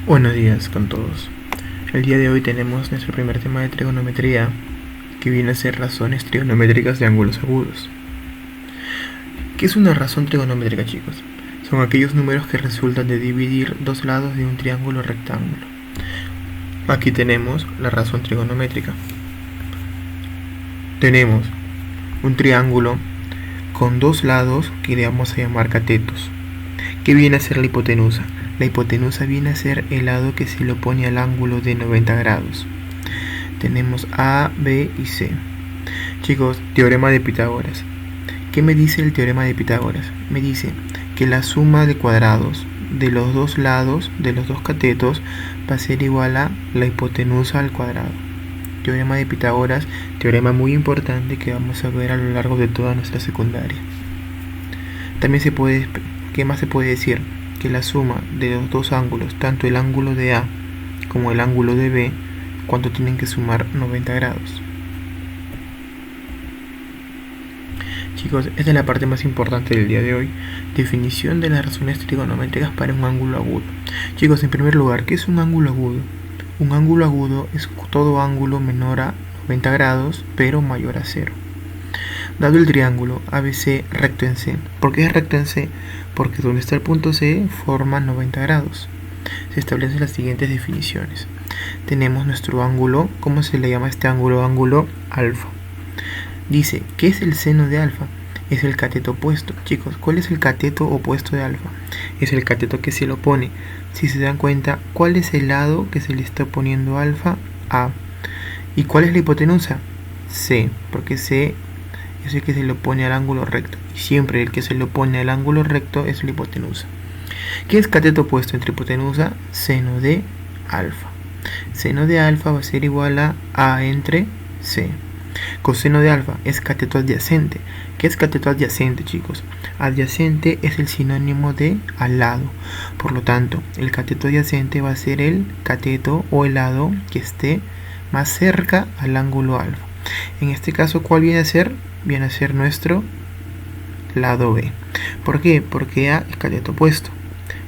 Buenos días con todos. El día de hoy tenemos nuestro primer tema de trigonometría, que viene a ser razones trigonométricas de ángulos agudos. ¿Qué es una razón trigonométrica, chicos? Son aquellos números que resultan de dividir dos lados de un triángulo rectángulo. Aquí tenemos la razón trigonométrica. Tenemos un triángulo con dos lados que le vamos a llamar catetos. ¿Qué viene a ser la hipotenusa? La hipotenusa viene a ser el lado que se le opone al ángulo de 90 grados. Tenemos A, B y C. Chicos, teorema de Pitágoras. ¿Qué me dice el teorema de Pitágoras? Me dice que la suma de cuadrados de los dos lados de los dos catetos va a ser igual a la hipotenusa al cuadrado. Teorema de Pitágoras, teorema muy importante que vamos a ver a lo largo de toda nuestra secundaria. También ¿qué más se puede decir? Que la suma de los dos ángulos, tanto el ángulo de A como el ángulo de B, ¿cuánto tienen que sumar? 90 grados. Chicos, esta es la parte más importante del día de hoy. Definición de las razones trigonométricas para un ángulo agudo. Chicos, en primer lugar, ¿qué es un ángulo agudo? Un ángulo agudo es todo ángulo menor a 90 grados, pero mayor a 0. Dado el triángulo ABC recto en C. ¿Por qué es recto en C? Porque donde está el punto C forma 90 grados. Se establecen las siguientes definiciones. Tenemos nuestro ángulo. ¿Cómo se le llama este ángulo? Ángulo alfa. Dice, ¿qué es el seno de alfa? Es el cateto opuesto. Chicos, ¿cuál es el cateto opuesto de alfa? Es el cateto que se le opone. Si se dan cuenta, ¿cuál es el lado que se le está oponiendo a alfa? A. ¿Y cuál es la hipotenusa? C, porque C es el que se le opone al ángulo recto. Y siempre el que se le opone al ángulo recto es la hipotenusa. ¿Qué es cateto opuesto entre hipotenusa? Seno de alfa. Seno de alfa va a ser igual a entre C. Coseno de alfa es cateto adyacente. ¿Qué es cateto adyacente, chicos? Adyacente es el sinónimo de al lado. Por lo tanto, el cateto adyacente va a ser el cateto o el lado que esté más cerca al ángulo alfa. En este caso, ¿cuál viene a ser? Viene a ser nuestro lado B. ¿Por qué? Porque A es cateto opuesto.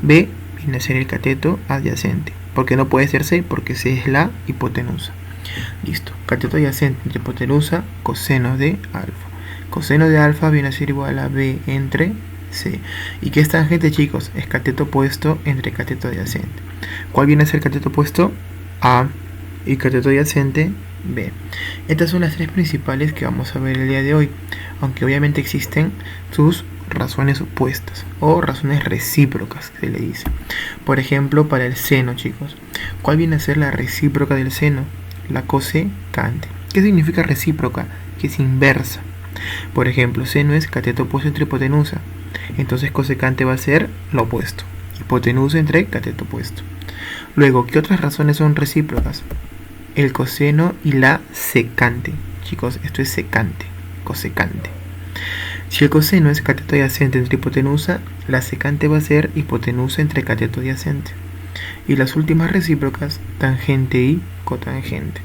B viene a ser el cateto adyacente. ¿Por qué no puede ser C? Porque C es la hipotenusa. Listo. Cateto adyacente entre hipotenusa, coseno de alfa. Coseno de alfa viene a ser igual a B entre C. ¿Y qué es tangente, chicos? Es cateto opuesto entre cateto adyacente. ¿Cuál viene a ser cateto opuesto? A. Y cateto adyacente, B. Estas son las tres principales que vamos a ver el día de hoy, aunque obviamente existen sus razones opuestas o razones recíprocas que se le dice. Por ejemplo, para el seno, chicos, ¿cuál viene a ser la recíproca del seno? La cosecante. ¿Qué significa recíproca? Que es inversa. Por ejemplo, seno es cateto opuesto entre hipotenusa, entonces cosecante va a ser lo opuesto, hipotenusa entre cateto opuesto. Luego, ¿qué otras razones son recíprocas? El coseno y la secante. Chicos, esto es secante, cosecante. Si el coseno es cateto adyacente entre hipotenusa, la secante va a ser hipotenusa entre cateto adyacente. Y las últimas recíprocas, tangente y cotangente.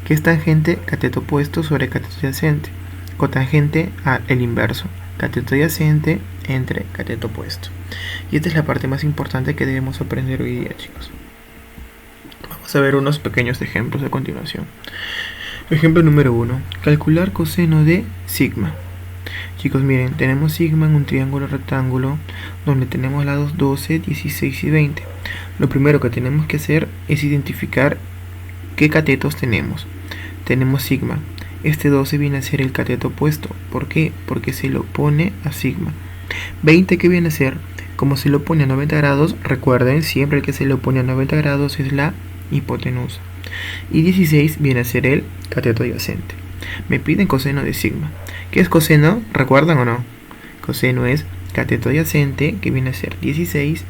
¿Qué es tangente? Cateto opuesto sobre cateto adyacente. Cotangente el inverso, cateto adyacente entre cateto opuesto. Y esta es la parte más importante que debemos aprender hoy día, chicos. Vamos a ver unos pequeños ejemplos a continuación. Ejemplo número 1. Calcular coseno de sigma. Chicos, miren, tenemos sigma en un triángulo rectángulo donde tenemos lados 12, 16 y 20. Lo primero que tenemos que hacer es identificar qué catetos tenemos. Tenemos sigma. Este 12 viene a ser el cateto opuesto. ¿Por qué? Porque se lo opone a sigma. 20, ¿qué viene a ser? Como se lo opone a 90 grados, recuerden, siempre el que se le opone a 90 grados es la hipotenusa. Y 16 viene a ser el cateto adyacente. Me piden coseno de sigma. ¿Qué es coseno? ¿Recuerdan o no? Coseno es cateto adyacente, que viene a ser 16,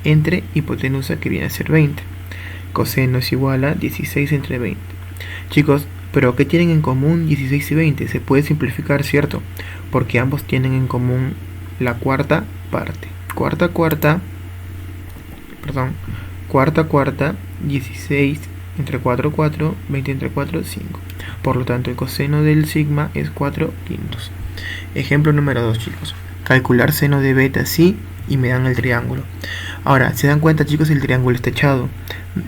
entre hipotenusa, que viene a ser 20. Coseno es igual a 16 entre 20. Chicos, ¿pero qué tienen en común 16 y 20? Se puede simplificar, ¿cierto? Porque ambos tienen en común la cuarta parte. Cuarta, 16 entre 4, 4, 20 entre 4, 5. Por lo tanto, el coseno del sigma es 4 quintos. Ejemplo número 2, chicos. Calcular seno de beta si y me dan el triángulo. Ahora, ¿se dan cuenta, chicos? El triángulo está echado.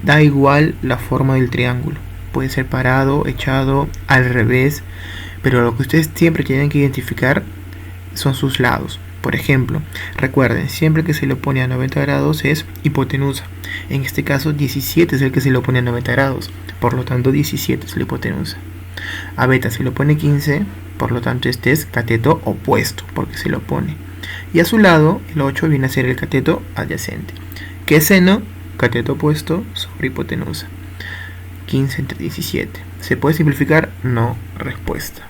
Da igual la forma del triángulo. Puede ser parado, echado, al revés. Pero lo que ustedes siempre tienen que identificar son sus lados. Por ejemplo, recuerden, siempre que se le opone a 90 grados es hipotenusa. En este caso, 17 es el que se le opone a 90 grados. Por lo tanto, 17 es la hipotenusa. A beta se le opone 15. Por lo tanto, este es cateto opuesto, porque se le opone. Y a su lado, el 8 viene a ser el cateto adyacente. ¿Qué seno? Cateto opuesto sobre hipotenusa. 15 entre 17. ¿Se puede simplificar? No. Respuesta.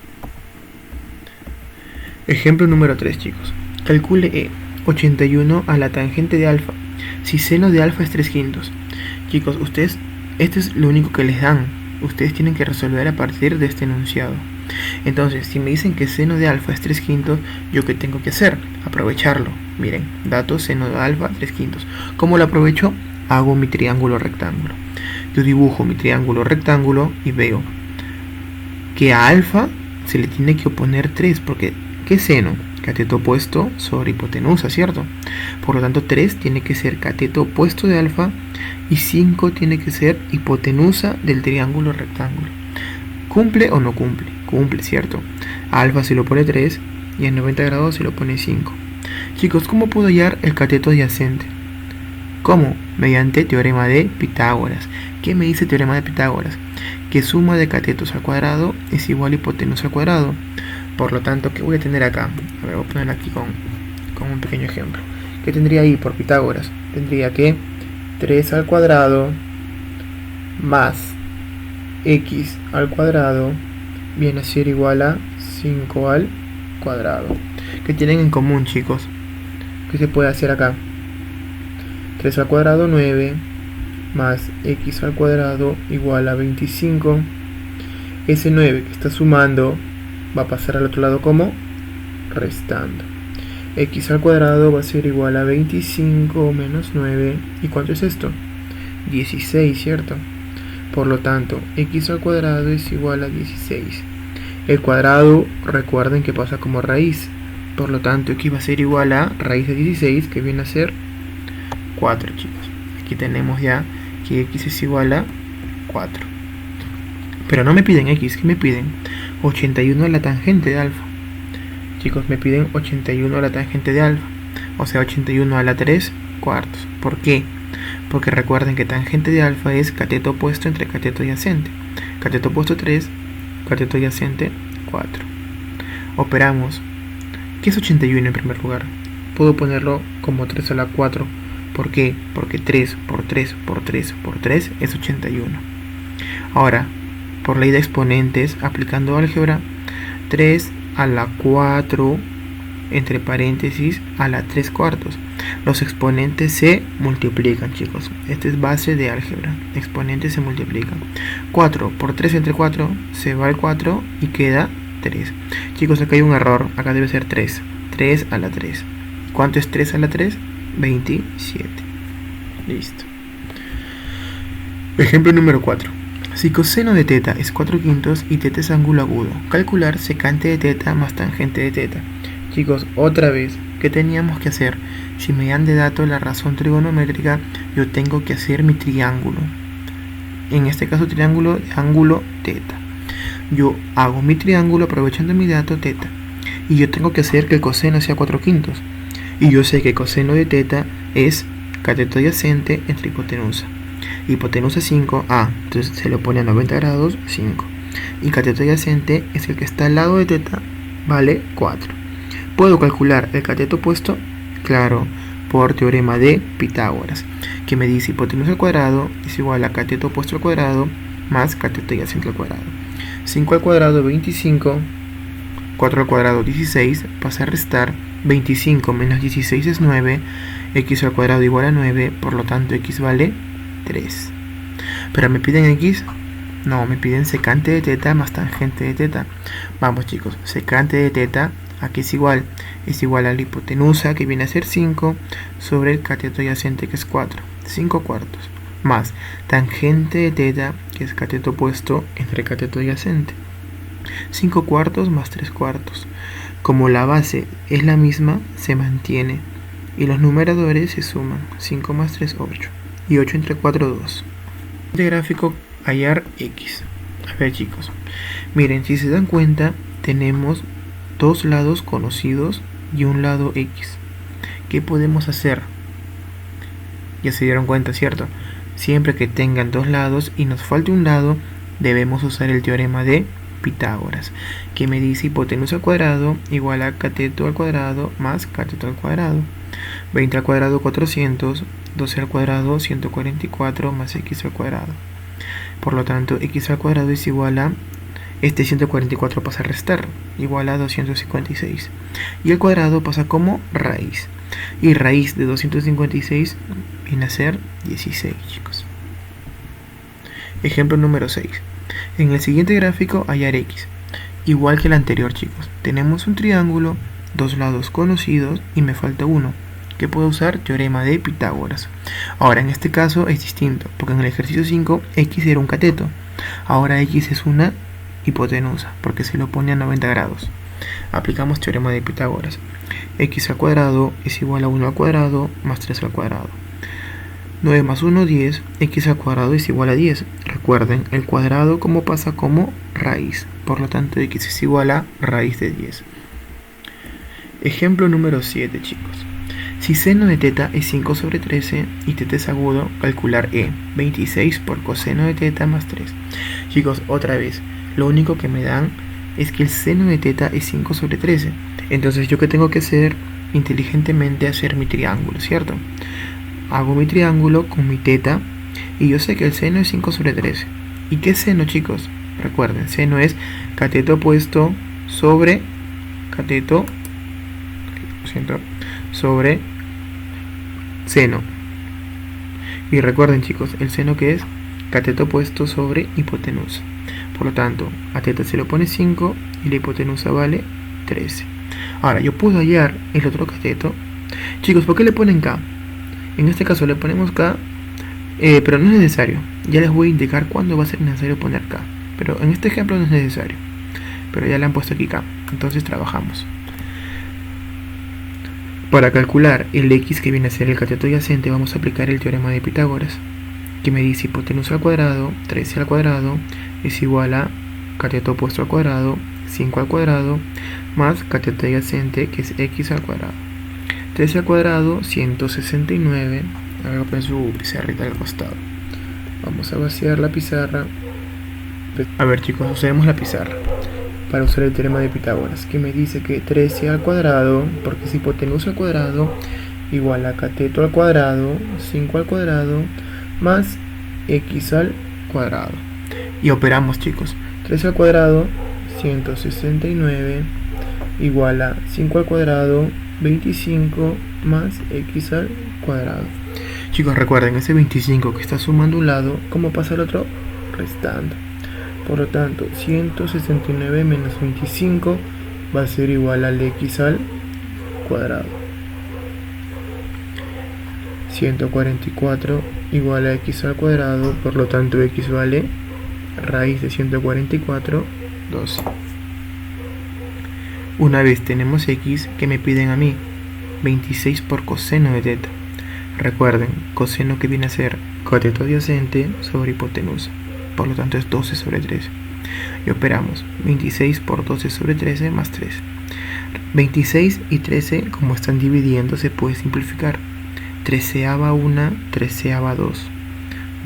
Ejemplo número 3, chicos. Calcule 81 a la tangente de alfa si seno de alfa es 3/5. Chicos, ustedes, este es lo único que les dan. Ustedes tienen que resolver a partir de este enunciado. Entonces, si me dicen que seno de alfa es 3/5, ¿yo qué tengo que hacer? Aprovecharlo. Miren, dato seno de alfa 3/5. ¿Cómo lo aprovecho? Hago mi triángulo rectángulo. Yo dibujo mi triángulo rectángulo y veo que a alfa se le tiene que oponer 3, porque ¿qué seno? Cateto opuesto sobre hipotenusa, ¿cierto? Por lo tanto, 3 tiene que ser cateto opuesto de alfa y 5 tiene que ser hipotenusa del triángulo rectángulo. ¿Cumple o no cumple? Cumple, ¿cierto? A alfa se lo pone 3 y en 90 grados se lo pone 5. Chicos, ¿cómo puedo hallar el cateto adyacente? ¿Cómo? Mediante teorema de Pitágoras. ¿Qué me dice teorema de Pitágoras? Que suma de catetos al cuadrado es igual a hipotenusa al cuadrado. Por lo tanto, ¿qué voy a tener acá? A ver, voy a poner aquí con un pequeño ejemplo. ¿Qué tendría ahí por Pitágoras? Tendría que 3 al cuadrado más x al cuadrado viene a ser igual a 5 al cuadrado. ¿Qué tienen en común, chicos? ¿Qué se puede hacer acá? 3 al cuadrado 9 más x al cuadrado igual a 25. Ese 9 que está sumando va a pasar al otro lado como restando. X al cuadrado va a ser igual a 25 menos 9. ¿Y cuánto es esto? 16, ¿cierto? Por lo tanto, x al cuadrado es igual a 16. El cuadrado, recuerden que pasa como raíz. Por lo tanto, x va a ser igual a raíz de 16, que viene a ser 4, chicos. Aquí tenemos ya que x es igual a 4. Pero no me piden x, ¿qué me piden? 81 a la tangente de alfa. Chicos, me piden 81 a la tangente de alfa. O sea, 81 a la 3 cuartos. ¿Por qué? Porque recuerden que tangente de alfa es cateto opuesto entre cateto adyacente. Cateto opuesto 3, cateto adyacente 4. Operamos. ¿Qué es 81 en primer lugar? Puedo ponerlo como 3 a la 4. ¿Por qué? Porque 3 por 3 por 3 por 3 es 81. Ahora, por ley de exponentes, aplicando álgebra, 3 a la 4 entre paréntesis a la 3 cuartos. Los exponentes se multiplican, chicos. Esta es base de álgebra. Exponentes se multiplican. 4 por 3 entre 4 se va al 4 y queda 3. Chicos, acá hay un error. Acá debe ser 3. 3 a la 3. ¿Cuánto es 3 a la 3? 27. Listo. Ejemplo número 4. Si coseno de teta es 4/5 y teta es ángulo agudo, calcular secante de teta más tangente de teta. Chicos, otra vez, ¿qué teníamos que hacer? Si me dan de dato la razón trigonométrica, yo tengo que hacer mi triángulo. En este caso, triángulo de ángulo teta. Yo hago mi triángulo aprovechando mi dato teta. Y yo tengo que hacer que el coseno sea 4/5. Y yo sé que coseno de teta es cateto adyacente entre hipotenusa. Hipotenusa 5, entonces se le pone a 90 grados 5. Y cateto adyacente es el que está al lado de teta, vale 4. ¿Puedo calcular el cateto opuesto? Claro, por teorema de Pitágoras, que me dice hipotenusa al cuadrado es igual a cateto opuesto al cuadrado más cateto adyacente al cuadrado. 5 al cuadrado 25, 4 al cuadrado 16, pasa a restar, 25 menos 16 es 9, x al cuadrado igual a 9, por lo tanto x vale 3. ¿Pero me piden x? No, me piden secante de teta más tangente de teta. Vamos, chicos, secante de teta, aquí es igual a la hipotenusa, que viene a ser 5, sobre el cateto adyacente, que es 4, 5 cuartos, más tangente de teta, que es cateto opuesto entre cateto adyacente, 5 cuartos más 3 cuartos. Como la base es la misma, se mantiene. y los numeradores se suman. 5 más 3, 8. Y 8 entre 4, 2. Este gráfico, hallar x. A ver chicos, miren, si se dan cuenta, tenemos dos lados conocidos y un lado x. ¿Qué podemos hacer? Ya se dieron cuenta, ¿cierto? Siempre que tengan dos lados y nos falte un lado, debemos usar el teorema de Pitágoras, que me dice hipotenusa al cuadrado igual a cateto al cuadrado más cateto al cuadrado. 20 al cuadrado 400, 12 al cuadrado 144 más x al cuadrado. Por lo tanto, x al cuadrado es igual a, este 144 pasa a restar, igual a 256. Y el cuadrado pasa como raíz. Y raíz de 256 viene a ser 16, chicos. Ejemplo número 6. En el siguiente gráfico hallar x. Igual que el anterior, chicos. Tenemos un triángulo, dos lados conocidos y me falta uno. ¿Qué puedo usar? Teorema de Pitágoras. Ahora, en este caso es distinto, porque en el ejercicio 5 x era un cateto. Ahora x es una hipotenusa, porque se lo pone a 90 grados. Aplicamos teorema de Pitágoras. X al cuadrado es igual a 1 al cuadrado más 3 al cuadrado. 9 más 1, 10. X al cuadrado es igual a 10. Recuerden, el cuadrado como pasa como raíz. Por lo tanto, x es igual a raíz de 10. Ejemplo número 7, chicos. Si seno de teta es 5 sobre 13 y teta es agudo, calcular e. 26 por coseno de teta más 3. Chicos, otra vez, lo único que me dan es que el seno de teta es 5 sobre 13. Entonces, ¿yo qué tengo que hacer? Inteligentemente hacer mi triángulo, ¿cierto? Hago mi triángulo con mi teta y yo sé que el seno es 5 sobre 13. ¿Y qué es seno, chicos? Recuerden, seno es cateto opuesto sobre cateto, sobre seno. Y recuerden, chicos, el seno que es cateto opuesto sobre hipotenusa. Por lo tanto, a teta se le pone 5 y la hipotenusa vale 13. Ahora, yo puedo hallar el otro cateto. Chicos, ¿por qué le ponen K? En este caso le ponemos K, pero no es necesario. Ya les voy a indicar cuándo va a ser necesario poner K. Pero en este ejemplo no es necesario. Pero ya le han puesto aquí K. Entonces trabajamos. Para calcular el x que viene a ser el cateto adyacente, vamos a aplicar el teorema de Pitágoras, que me dice hipotenusa al cuadrado, 13 al cuadrado, es igual a cateto opuesto al cuadrado, 5 al cuadrado, más cateto adyacente, que es x al cuadrado. 13 al cuadrado, 169. Ahora poner su pizarrita al costado. Vamos a vaciar la pizarra. A ver, chicos, usaremos la pizarra para usar el teorema de Pitágoras, que me dice que 13 al cuadrado, porque es hipotenusa al cuadrado, igual a cateto al cuadrado, 5 al cuadrado, más x al cuadrado. Y operamos, chicos. 13 al cuadrado, 169, igual a 5 al cuadrado, 25 más x al cuadrado. Chicos, recuerden, ese 25 que está sumando un lado, ¿cómo pasa el otro? Restando. Por lo tanto, 169 menos 25 va a ser igual al x al cuadrado. 144 igual a x al cuadrado, por lo tanto x vale raíz de 144, 12. Una vez tenemos x, que me piden a mí 26 por coseno de teta. Recuerden, coseno que viene a ser cateto adyacente sobre hipotenusa, por lo tanto es 12 sobre 13. Y operamos 26 por 12 sobre 13 más 3. 26 y 13, como están dividiendo, se puede simplificar. 13ava 1, 13ava 2.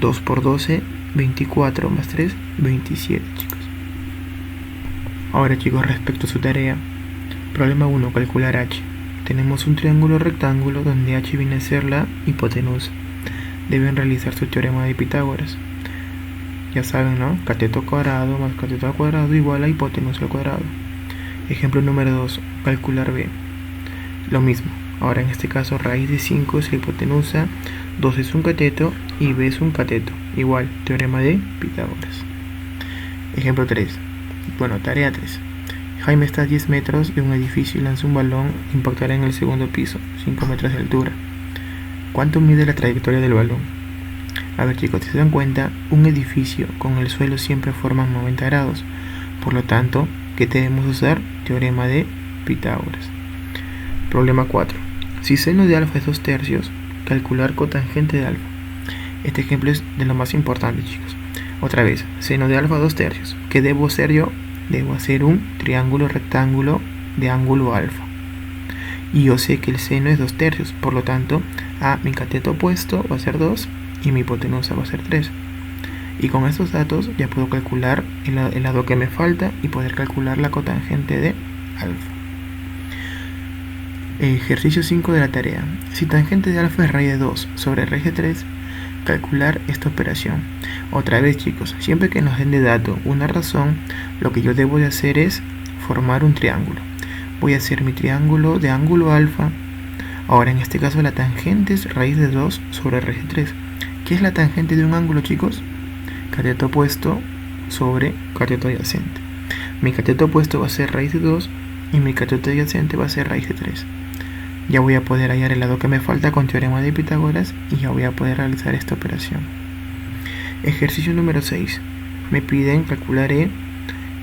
2 por 12, 24 más 3, 27, chicos. Ahora, chicos, respecto a su tarea, problema 1, calcular h. Tenemos un triángulo rectángulo donde h viene a ser la hipotenusa. Deben realizar su teorema de Pitágoras. Ya saben, ¿no? Cateto cuadrado más cateto al cuadrado igual a hipotenusa al cuadrado. Ejemplo número 2, calcular b. Lo mismo. Ahora en este caso raíz de 5 es la hipotenusa, 2 es un cateto y b es un cateto. Igual, teorema de Pitágoras. Ejemplo 3. Bueno, tarea 3. Jaime está a 10 metros de un edificio y lanza un balón, impactará en el segundo piso, 5 metros de altura. ¿Cuánto mide la trayectoria del balón? A ver, chicos, si se dan cuenta, un edificio con el suelo siempre forman 90 grados. Por lo tanto, ¿qué debemos usar? Teorema de Pitágoras. Problema 4. Si seno de alfa es 2/3, calcular cotangente de alfa. Este ejemplo es de lo más importante, chicos. Otra vez, seno de alfa 2/3. ¿Qué debo hacer yo? Debo hacer un triángulo rectángulo de ángulo alfa. Y yo sé que el seno es 2/3, por lo tanto, mi cateto opuesto va a ser 2 y mi hipotenusa va a ser 3. Y con estos datos ya puedo calcular el lado que me falta y poder calcular la cotangente de alfa. Ejercicio 5 de la tarea. Si tangente de alfa es raíz de 2 sobre raíz de 3, calcular esta operación. Otra vez, chicos, siempre que nos den de dato una razón, lo que yo debo de hacer es formar un triángulo. Voy a hacer mi triángulo de ángulo alfa. Ahora, en este caso, la tangente es raíz de 2 sobre raíz de 3. ¿Qué es la tangente de un ángulo, chicos? Cateto opuesto sobre cateto adyacente. Mi cateto opuesto va a ser raíz de 2 y mi cateto adyacente va a ser raíz de 3. Ya voy a poder hallar el lado que me falta con teorema de Pitágoras y ya voy a poder realizar esta operación. Ejercicio número 6. Me piden calcular E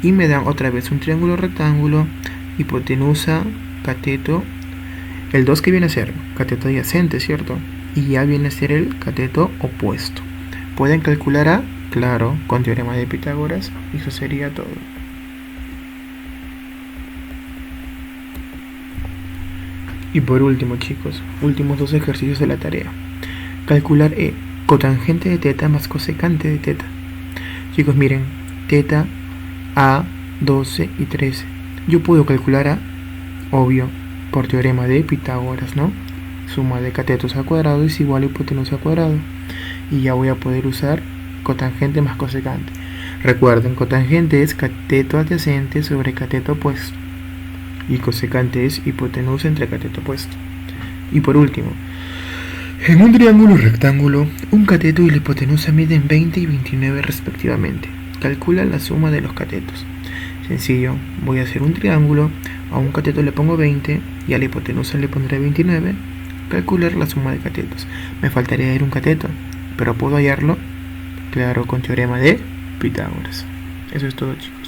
y me dan otra vez un triángulo rectángulo, hipotenusa, cateto, el 2 que viene a ser cateto adyacente, ¿cierto? Y ya viene a ser el cateto opuesto. ¿Pueden calcular A? Claro, con teorema de Pitágoras, y eso sería todo. Y por último, chicos, últimos 2 ejercicios de la tarea. Calcular E, cotangente de teta más cosecante de teta. Chicos, miren, teta, A, 12 y 13. Yo puedo calcular A, obvio, por teorema de Pitágoras, ¿no? Suma de catetos al cuadrado es igual a hipotenusa al cuadrado. Y ya voy a poder usar cotangente más cosecante. Recuerden, cotangente es cateto adyacente sobre cateto opuesto. Y cosecante es hipotenusa entre cateto opuesto. Y por último, en un triángulo rectángulo, un cateto y la hipotenusa miden 20 y 29 respectivamente. Calcula la suma de los catetos. Sencillo, voy a hacer un triángulo, a un cateto le pongo 20 y a la hipotenusa le pondré 29. Calcular la suma de catetos. Me faltaría ir un cateto, pero puedo hallarlo, claro, con teorema de Pitágoras. Eso es todo, chicos.